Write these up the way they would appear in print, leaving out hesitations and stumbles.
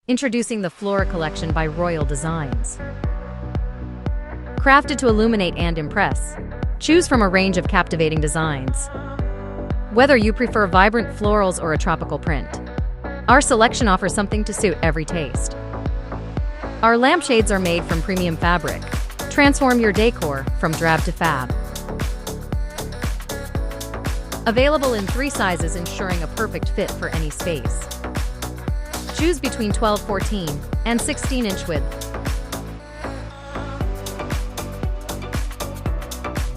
Introducing the Flora collection by Royal Designs. Crafted to illuminate and impress, choose from a range of captivating designs. Whether you prefer vibrant florals or a tropical print, our selection offers something to suit every taste. Our lampshades are made from premium fabric. Transform your decor from drab to fab. Available in 3 sizes, ensuring a perfect fit for any space. Choose between 12, 14, and 16-inch width.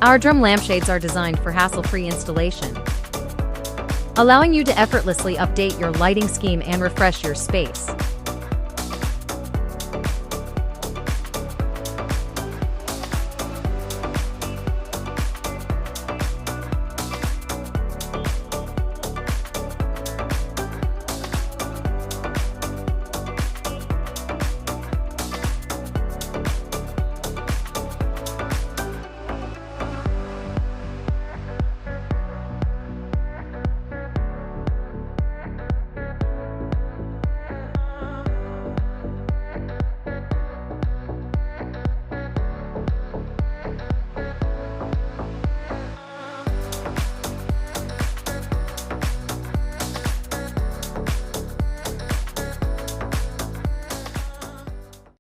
Our drum lampshades are designed for hassle-free installation, allowing you to effortlessly update your lighting scheme and refresh your space.